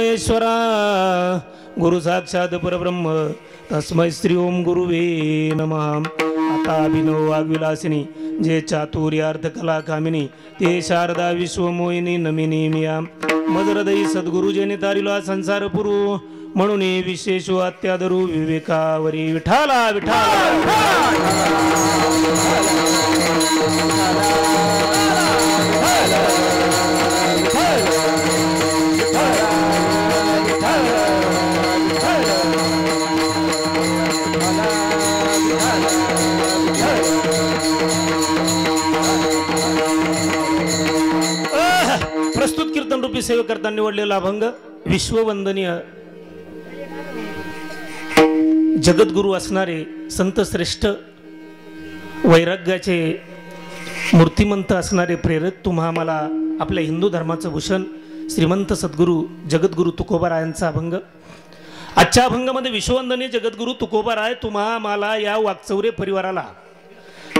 ईश्वरा गुरु साक्षात परब्रह्म तस्मै श्री ओम गुरुवे नमः। आता अभिनव वाग्विलासिनी जे चातुर्यार्थ कला कामिनी ते शारदा विश्वमोहिनी नमिनी मिया मदरदयी सद्गुरुजेने तारिला संसार पुरू म्हणून विशेष अत्यादरू विवेकावरी विठाला विठाला। प्रस्तुत कीर्तन रूपी सेवेकरता निवडलेला अभंग विश्ववंदनीय जगद्गुरु असणारे संत श्रेष्ठ वैराग्याचे मूर्तिमंत असणारे प्रेरक तुम्हा आम्हाला आपल्या हिंदू धर्माचं भूषण श्रीमंत सद्गुरू जगद्गुरु तुकोबारायांचा अभंग। आजच्या अभंगामध्ये विश्ववंदनीय जगद्गुरु तुकोबाराय तुम्हा आम्हाला या वाकचौरे परिवाराला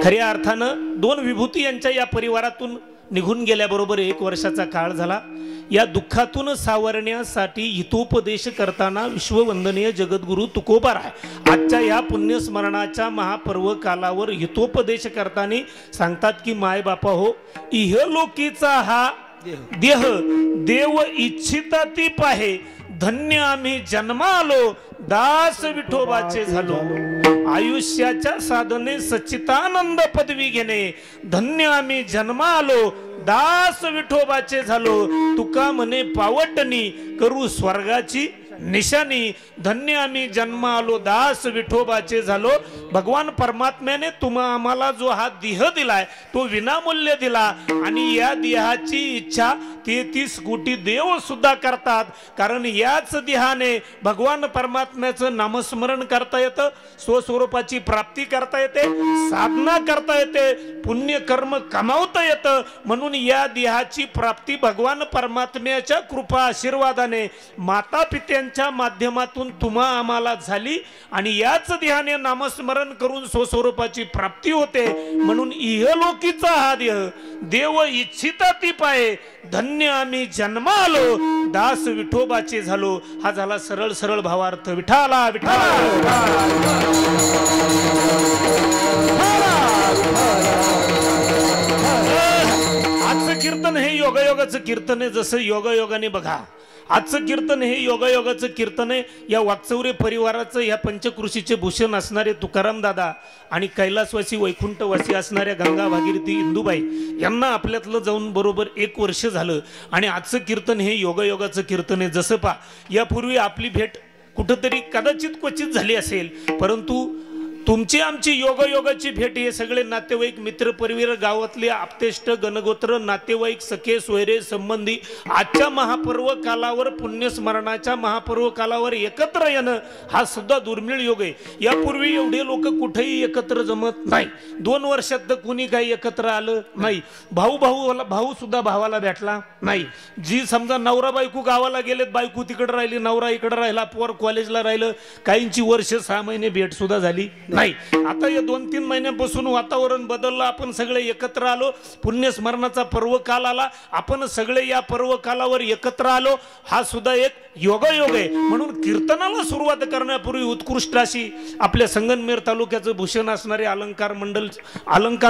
खऱ्या अर्थानं दोन विभूती यांच्या या परिवारातून निघून गेल्याबरोबर 1 वर्षाचा काळ झाला। या दुःखातून सावरण्यासाठी हितोपदेश करताना विश्ववंदनीय जगद्गुरु तुकोबाराय आजच्या या पुण्यस्मरणाच्या महापर्व कालावर हितोपदेश करताना सांगतात की माय बापा हो, इहलोकीचा हा देह देव इच्छिता ती पाहे, धन्य आम्ही जन्मालो दास विठोबाचे झालो, आयुष्याच्या साधने सच्चितानंद पदवी घेणे, धन्य आम्ही जन्मालो दास विठोबाचे झालो, तुका म्हणे पावटणी करू स्वर्गाची निशाणी, धन्य आम्ही जन्म आलो दास विठोबाचे झालो। भगवान परमात्म्याने तुम्हा आम्हाला जो हा देह दिलाय तो विनामूल्य दिला आणि या देहाची इच्छा 33 कोटी देव सुद्धा करतात, कारण याच देहाने भगवान परमात्म्याचं नामस्मरण करता येतं, स्वस्वरूपाची प्राप्ती करता येते, साधना करता येते, पुण्य कर्म कमावता येतं। म्हणून या देहाची प्राप्ती भगवान परमात्म्याच्या कृपा आशीर्वादाने माता पित्यांच्या माध्यमातून तुम्हा आम्हाला झाली आणि याच देहाने नामस्मरण करून स्वस्वरूपाची प्राप्ती होते। म्हणून इहलोकीचा हा देह देव इच्छिता ती पाये, धन्य आम्ही जन्मालो दास विठोबाचे झालो। हा झाला सरळ सरळ भावार्थ विठाला विठाला। आजचं कीर्तन हे योगायोगाचं कीर्तन आहे। जसं योगायोगाने बघा आजचं कीर्तन हे योगायोगाचं कीर्तन आहे। या वाकचौरे परिवाराचं या पंचकृषीचे भूषण असणारे तुकाराम दादा आणि कैलासवासी वैकुंठवासी असणाऱ्या गंगा भागीरथी इंदुबाई यांना आपल्यातलं जाऊन बरोबर 1 वर्ष झालं आणि आजचं कीर्तन हे योगायोगाचं कीर्तन आहे। जसं पा यापूर्वी आपली भेट कुठंतरी कदाचित क्वचित झाली असेल, परंतु तुमची आमची योगायोगाची भेट हे सगळे नातेवाईक मित्र परिवार गावातले आपतेष्ट गणगोत्र नातेवाईक सखे सोयरे संबंधी आजच्या महापर्व कालावर पुण्यस्मरणाच्या महापर्व कालावर एकत्र येणं हा सुद्धा दुर्मिळ योग आहे। यापूर्वी एवढे लोक कुठेही एकत्र जमत नाही। 2 वर्षात तर कुणी काही एकत्र आलं नाही। भाऊ सुद्धा भावाला भेटला नाही। जी समजा नवरा बायको गावाला गेलेत, बायको तिकडे राहिली, नवरा इकडे राहिला, पोर कॉलेजला राहिलं, काहींची वर्ष 6 महिने भेट सुद्धा झाली नाही। आता या 2-3 महिन्यांपासून वातावरण बदललं, आपण सगळे एकत्र आलो, पुण्यस्मरणाचा पर्व काल आला, आपण सगळे या पर्व कालावर एकत्र आलो, हा सुद्धा एक योगायोग आहे। म्हणून कीर्तनाला सुरुवात करण्यापूर्वी उत्कृष्ट अशी आपल्या संगमनेर तालुक्याचं भूषण असणारे अलंकार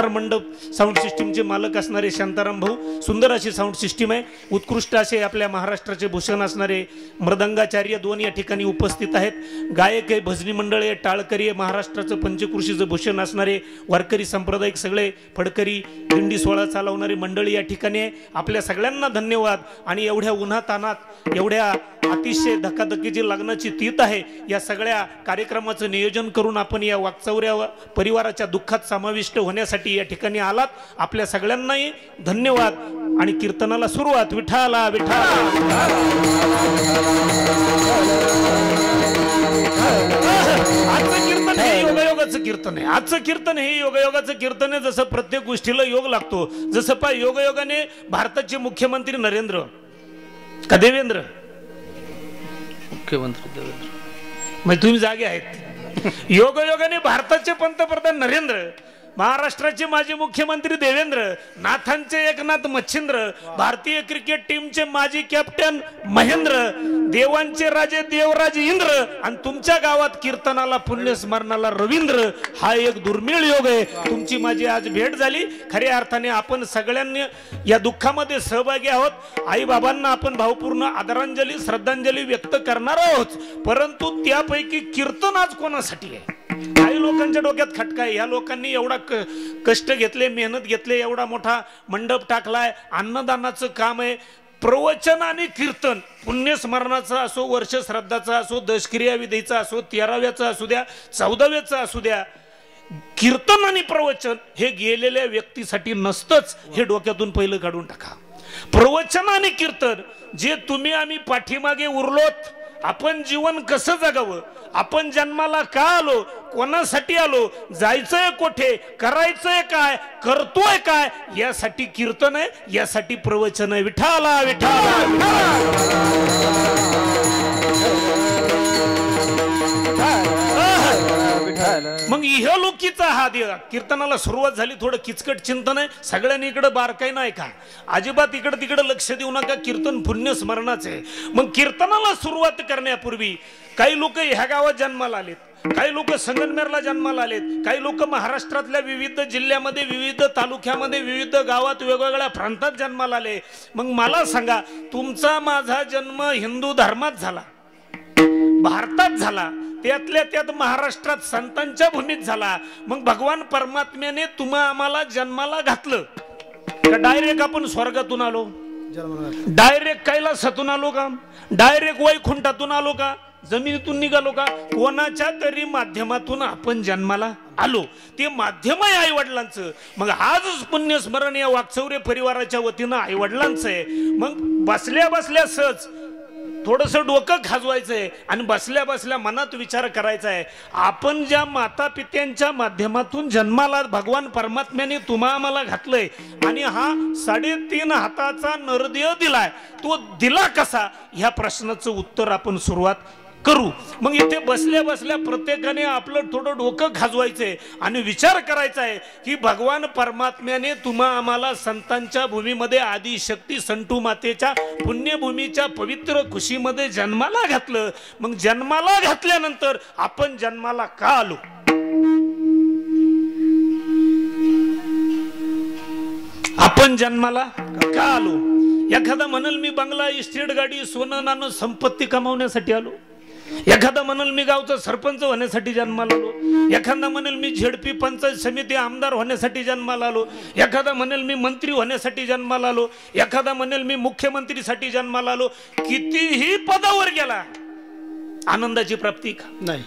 मंडप साऊंड सिस्टीमचे मालक असणारे शांताराम भाऊ, सुंदर अशी साऊंड सिस्टीम आहे। उत्कृष्ट असे आपल्या महाराष्ट्राचे भूषण असणारे मृदंगाचार्य 2 या ठिकाणी उपस्थित आहेत। गायक आहे, भजनी मंडळ आहे, टाळकरी आहे, महाराष्ट्राचं पंचकृषीचं भूषण असणारे वारकरी सांप्रदायिक सगळे फडकरी दिंडी सोहळा चालवणारी मंडळी या ठिकाणी आहे। आपल्या सगळ्यांना धन्यवाद। आणि एवढ्या उन्हातानात एवढ्या अतिशय धकाधकीची लग्नाची तीत आहे, या सगळ्या कार्यक्रमाचं नियोजन करून आपण या वाकचौऱ्या परिवाराच्या दुःखात समाविष्ट होण्यासाठी या ठिकाणी आलात। आपल्या सगळ्यांनाही धन्यवाद आणि कीर्तनाला सुरुवात विठाला विठाला। आजचं कीर्तन हे योगायोगाचं कीर्तन आहे। आजचं कीर्तन हे योगायोगाचं कीर्तन आहे। जसं प्रत्येक गोष्टीला योग लागतो, जसं पा योगायोगाने भारताचे मुख्यमंत्री नरेंद्र का देवेंद्र मुख्यमंत्री देवेंद्र म्हणजे तुम्ही जागे आहेत। योगायोगाने भारताचे पंतप्रधान नरेंद्र महाराष्ट्राचे माजी मुख्यमंत्री देवेंद्र, नाथांचे एकनाथ मच्छिंद्र, भारतीय क्रिकेट टीमचे माजी कॅप्टन महेंद्र, देवांचे राजे देवराज इंद्र आणि तुमच्या गावात कीर्तनाला पुण्यस्मरणाला रवींद्र. हा एक दुर्मिळ योग आहे. तुमची माझी आज भेट झाली. खऱ्या अर्थाने आपण सगळ्यांनी या दुःखामध्ये सहभागी आहोत. आई बाबांना आपण भावपूर्ण आदरांजली श्रद्धांजली व्यक्त करणार आहोत. परंतु त्यापैकी कीर्तन आज कोणासाठी आहे? काही लोकांच्या डोक्यात खटका आहे. या लोकांनी एवढा कष्ट घेतले, मेहनत घेतले, एवढा मोठा मंडप टाकलाय, अन्नदानाचं काम आहे. प्रवचन आणि कीर्तन पुण्यस्मरणाचं असो, वर्ष श्राद्धाचा असो, दशक्रिया विधीचा असो, 13व्याचा असू द्या, 14व्याचा असू द्या, कीर्तन आणि प्रवचन हे गेलेल्या व्यक्तीसाठी नसतंच. हे डोक्यातून पहिलं काढून टाका. प्रवचन आणि कीर्तन जे तुम्ही आम्ही पाठीमागे उरलोत, आपण जीवन कसं जगावं, आपण जन्माला का आलो, कोणासाठी आलो, जायचंय कुठे, करायचंय काय, करतोय काय, यासाठी कीर्तन आहे, यासाठी प्रवचन आहे. विठाला विठाला. मग इहलोकीचा हा देव. कीर्तनाला सुरुवात झाली. थोडं किचकट चिंतन आहे. सगळ्यांनी इकडे बारकाई नाही का, अजिबात इकडे तिकडे लक्ष देऊ नका. कीर्तन पुण्य स्मरणाचे आहे. मग कीर्तनाला सुरुवात करण्यापूर्वी काही लोक ह्या गावात जन्माला आलेत, काही लोक संगमनेरला जन्माला आलेत, काही लोक महाराष्ट्रातल्या विविध जिल्ह्यामध्ये, विविध तालुक्यामध्ये, विविध गावात, वेगवेगळ्या प्रांतात जन्माला आले. मग मला सांगा, तुमचा माझा जन्म हिंदू धर्मात झाला, भारतात झाला, त्यातल्या त्यात महाराष्ट्रात संतांच्या भूमीत झाला. मग भगवान परमात्म्याने तुम्हा आम्हाला जन्माला घातलं का डायरेक्ट आपण स्वर्गातून आलो, डायरेक्ट कैलासातून आलो का, डायरेक्ट वैकुंठातून आलो का, जमिनीतून निघालो का? कोणाच्या तरी माध्यमातून आपण जन्माला आलो. ते माध्यम आहे आई वडिलांचं. मग आजच पुण्यस्मरण या वाकचौरे परिवाराच्या वतीनं आई वडिलांचं आहे. मग बसल्या बसल्या सहज थोडस डोकं खाजवायचंय आणि बसल्या बसल्या मनात विचार करायचा आहे, आपण ज्या माता पित्यांच्या माध्यमातून जन्माला भगवान परमात्म्याने तुम्हा आम्हाला घातलंय आणि हा 3.5 हाताचा नरदेह दिलाय, तो दिला कसा, ह्या प्रश्नाचं उत्तर आपण सुरुवात करू. मग इथे बसल्या बसल्या प्रत्येकाने आपलं थोडं डोकं खाजवायचंय आणि विचार करायचा आहे की भगवान परमात्म्याने तुम्हा आम्हाला संतांच्या भूमीमध्ये आदिशक्ती संतू मातेच्या पुण्यभूमीच्या पवित्र कुशीमध्ये जन्माला घातलं. मग जन्माला घातल्यानंतर आपण जन्माला का आलो? आपण जन्माला का आलो? एखादा म्हणल मी बंगला, इस्टेट, गाडी, सोनं नाणं, संपत्ती कमावण्यासाठी आलो. एखादा म्हणेल मी गावचा सरपंच होण्यासाठी जन्माला आलो. एखादा म्हणेल मी झेडपी पंचायत समिती आमदार होण्यासाठी जन्माला आलो. एखादा म्हणेल मी मंत्री होण्यासाठी जन्माला आलो. एखादा म्हणेल मी मुख्यमंत्रीसाठी जन्माला आलो. कितीही पदावर गेला, आनंदाची प्राप्ती का नाही?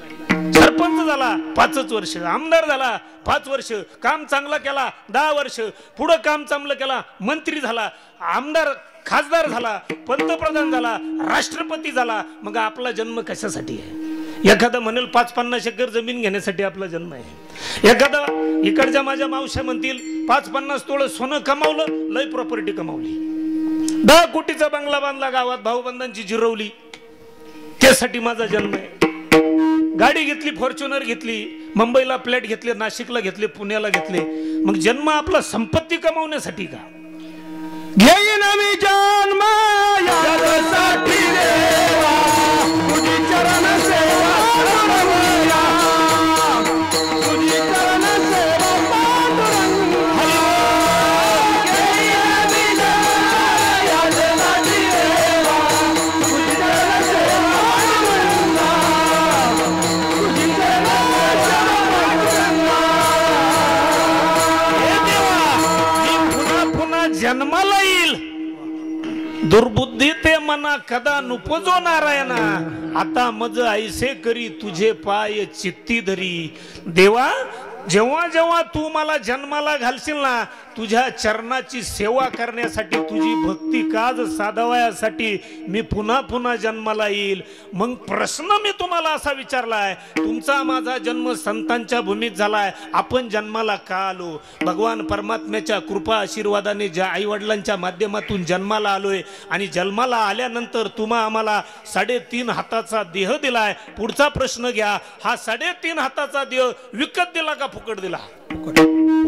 सरपंच झाला 5 वर्ष, आमदार झाला 5 वर्ष, काम चांगला केला 10 वर्ष, पुढे काम चांगलं केला, मंत्री झाला, आमदार खासदार झाला, पंतप्रधान झाला, राष्ट्रपती झाला. मग आपला जन्म कशासाठी आहे? एखादा म्हणेल 5-50 एकर जमीन घेण्यासाठी आपला जन्म आहे. एखादा इकडच्या माझ्या मावश्या म्हणतील 5-50 तोळ सोनं कमावलं, लय प्रॉपर्टी कमावली, 10 कोटीचा बंगला बांधला, गावात भाऊबंधांची जिरवली, त्यासाठी माझा जन्म आहे. गाडी घेतली, फॉर्च्युनर घेतली, मुंबईला फ्लॅट घेतले, नाशिकला घेतले, पुण्याला घेतले. मग जन्म आपला संपत्ती कमावण्यासाठी का? घेईन मी जन्म यासाठी देवा, तुझी चरण सेवा करवया, तुझी चरण सेवा पांडुरंग. घेईन मी जन्म यासाठी देवा, तुझी चरण सेवा करवया, तुझी चरण सेवा पांडुरंगा. हे देवा, मी पुन्हा पुन्हा जन्माला येईल. दुर्बुद्धी ते मना कदा नुपजो नारायणा, आता मज ऐसे करी तुझे पाय चित्ती धरी. देवा, जेव्हा जेव्हा तू मला जन्माला घालशील ना, तुझ्या चरणाची सेवा करण्यासाठी, तुझी भक्ती काज साधवायासाठी मी पुन्हा पुन्हा जन्माला येईल. मग प्रश्न मी तुम्हाला असा विचारलाय, तुमचा माझा जन्म संतांच्या भूमीत झालाय, आपण जन्माला का आलो? भगवान परमात्म्याच्या कृपा आशीर्वादाने ज्या आई वडिलांच्या माध्यमातून जन्माला आलोय आणि जन्माला आल्यानंतर तुम्हा आम्हाला 3.5 हाताचा देह दिलाय. पुढचा प्रश्न घ्या, हा 3.5 हाताचा देह विकत दिला का फुकट दिला?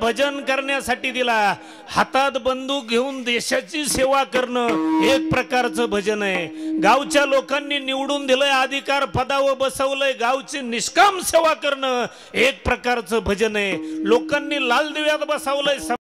भजन करण्यासाठी दिला. हातात बंदूक घेऊन देशाची सेवा करणं एक प्रकारचं भजन आहे. गावच्या लोकांनी निवडून दिलंय, अधिकार पदावर बसवलंय, गावची निष्काम सेवा करणं एक प्रकारचं भजन आहे. लोकांनी लाल दिव्यात बसवलंय.